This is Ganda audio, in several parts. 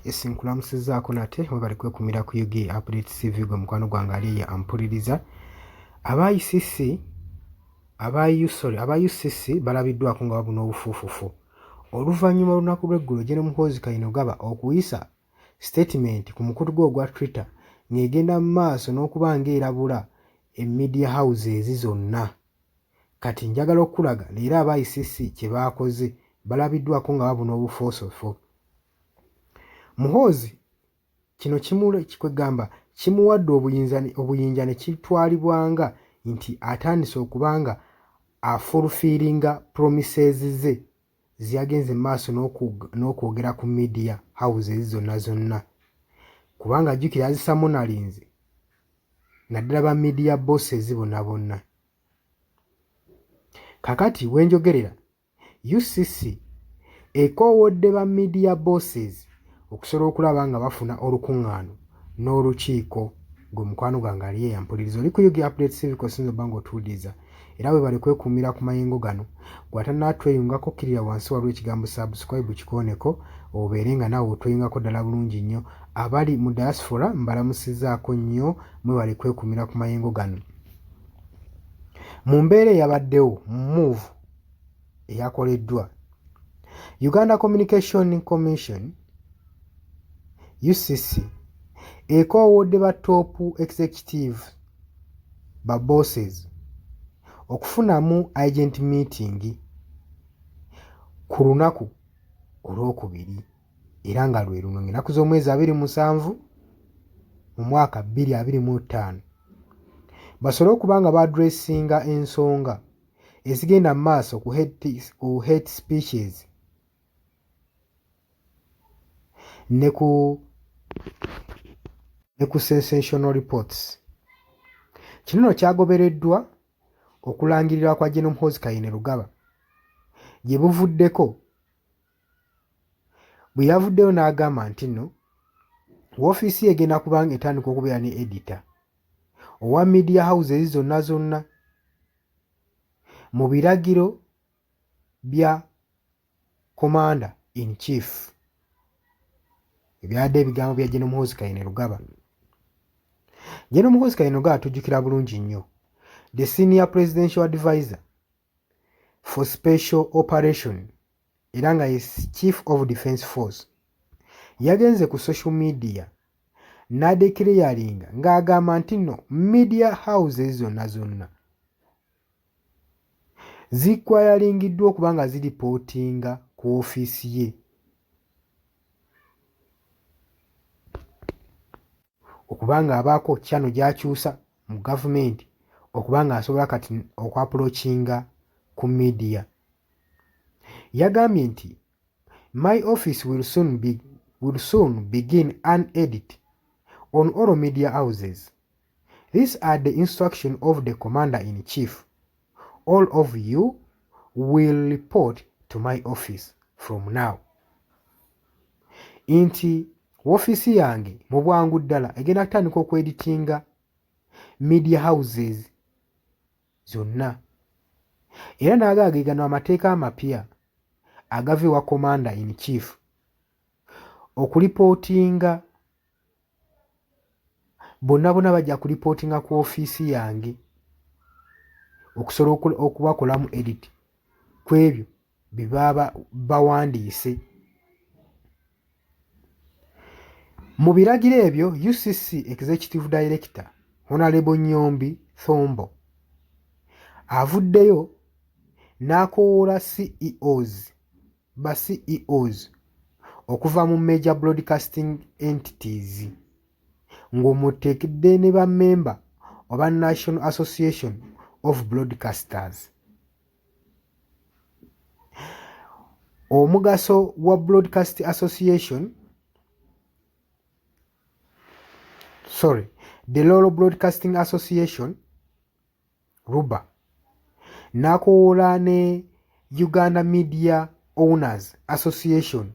Esinkulamusizaako nate we bali kwekumira ku UG Update TV gwe mukwano gwange ali ampuliriza. Aba UCC balabiddwako nga babuna obufuufufu oluvannyuma olunaku lw'eggulo General Muhoozi Kainerugaba okuyisa statement ku mukutu gwe ogwa Twitter ng'egenda mu maaso n'okuba ng'erabula media houses zonna. Kati njagala okulaga leero aba UCC kye baakoze balabiddwako nga babuna obufuufufu. Muhoozi kino kikwegamba kimuwadde obuyinja ne kitwalibwanga nti atandise okubanga afulfiringa promises ze ziyagenze maaso n'okwogera ku media houses zonna kubanga ajjukira azisamonalinze naddala ba media bosses bonna. Kakati wenjogerera UCC ekoowodde ba media bosses okusobola okulaba nga bafuna olukuŋŋaano n'olukiiko gwe mukwano gwange ali yampuliriza oli ku UG Update TV kosinza obanga otuwuliriza era bwe bali kwekuumira ku mayengo gano gw'atanaatweyungako kkirira wansi waliwo ekigambo subscribe kikooneko obeere nga naawe otweyungako ddala bulungi nnyo. Abali mu diaspora mbalamusizaako nnyo mwe bali kwekuumira ku mayengo gano. Mu mbeera eyabaddewo move eyakoleddwa Uganda Communication Commission UCC ekoowodde ba top executive ba bosses okufunamu agent meeting ku lunaku olwokubiri era nga lwe luno ennaku z'omwezi 27 mu mwaka 2025 basobole okuba nga baadressinga ensonga ezigenda mu maaso ku hate speeches ne ku sensational reports. Kino kyagobereddwa okulangirira kwa General Muhoozi Kainerugaba gye buvuddeko bwe yavuddeyo n'agamba nti nno woofiisi egenda kubanga etandika okubeera ne editor owa media houses zonna mu biragiro bya commander in chief ebyadde ebigambo bya General Muhoozi Kainerugaba. General Muhoozi Kainerugaba atujjukira bulungi nnyo the senior presidential advisor for special operation era nga ye chief of defense force yagenze ku social media n'adeclaringa ng'agamba nti nno media houses zonna zikwayalingiddwa okuba nga ziripootinga ku ofiisi ye okubanga abaako kyano gy'akyusa mu gavumenti okubanga asobola kati okwapulokinga ku media. Yagambye nti my office will soon begin an edit on all media houses. These are the instructions of the commander-in-chief. All of you will report to my office from now. Inti woofiisi yange mu bwangu ddala egenda kutandika okweditinga media houses zonna era n'agaagigano amateeka amapya agava ewa commander in chief okulipootinga bonna bajja kulipootinga ku ofiisi yange okusobola okubakolamu edit ku ebyo bye baba bawandiise. Mu biragiro ebyo UCC Executive Director Honorable Nyombi Thombo avuddeyo n'akoowoola CEOs okuva mu major broadcasting entities ng'omuteekedde ne bammemba oba National Association of Broadcasters. Omugaso wa Broadcast Association the Rural Broadcasting Association RUBA n'akoowoola ne Uganda Media Owners Association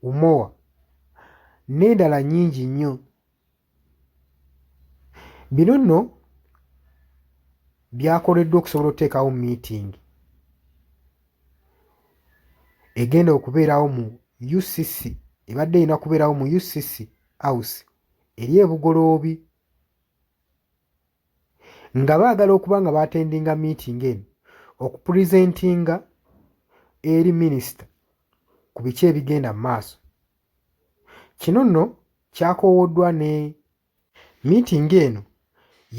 UMOA n'endala nnyingi nnyo. Bino nno byakoleddwa okusobola okuteekawo meeting egenda okubeerawo mu UCC ebadde erina kubeerawo mu UCC House eri e Bugoloobi, nga baagala okuba nga baatendinga meeting eno okupulizentinga eri minisita ku biki ebigenda mu maaso. Kino nno kyakoowoddwa ne meeting eno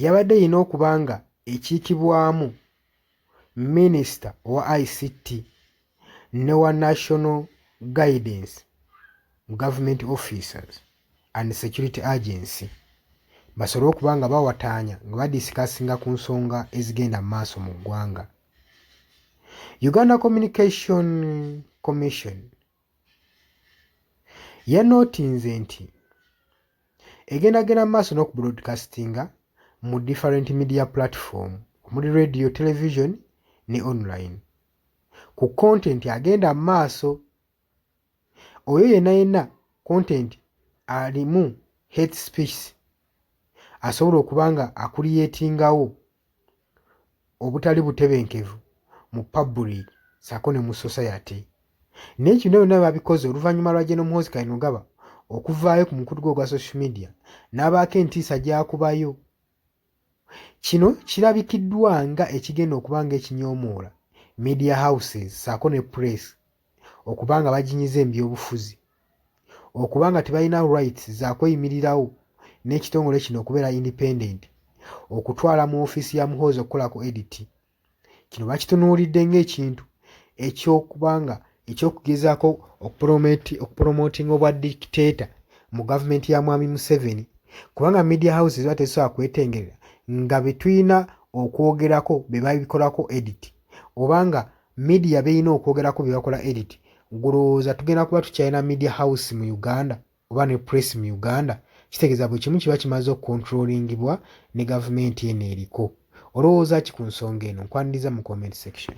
yabadde erina okuba nga ekiikibwamu minisita owa ICT ne wa National Guidance Government Officers and Security Agency basobole okuba nga bawataanya nga badisikasinga ku nsonga ezigenda mu maaso mu ggwanga. Uganda Communication Commission yanootinze nti egendagenda mu maaso n'okubroadcastinga mu different media platform omuli radio, television ne online ku content agenda mu maaso. Oyo yenna content alimu hate speech asobola okuba nga akulyetingawo obutali butebenkevu mu public ssaako ne mu society. Naye kino byonna babikoze oluvannyuma lwa General Muhoozi Kainerugaba okuvaayo ku mukutu gwe ogwa social media n'abaako entiisa gy'akubayo. Kino kirabikiddwa nga ekigenda okuba nga ekinyoomoola media houses ssaako ne press okuba nga baginyiza ebyobufuzi, okuba nga tebalina rights za kweyimirirawo n'ekitongole kino okubeera independent, okutwala mu ofiisi ya Muhoozi okukolako edit. Kino bakitunuulidde ng'ekintu ekyokuba nga ekyokugezaako okupromotinga obwa dictator mu gavumenti ya Mwami Museveni, kubanga media houses bateesobola kwetengerera nga be tulina okwogerako be babikolako edit, obanga media beerina okwogerako bye bakola edit. Gulowooza tugenda kuba tukyalina media house mu Uganda oba ne press mu Uganda? Kitegeeza buli kimu kiba kimaze okukontrolingibwa ne gavumenti eno eriko. Olowooza ki ku nsonga eno? Nkwaniriza mu comment section.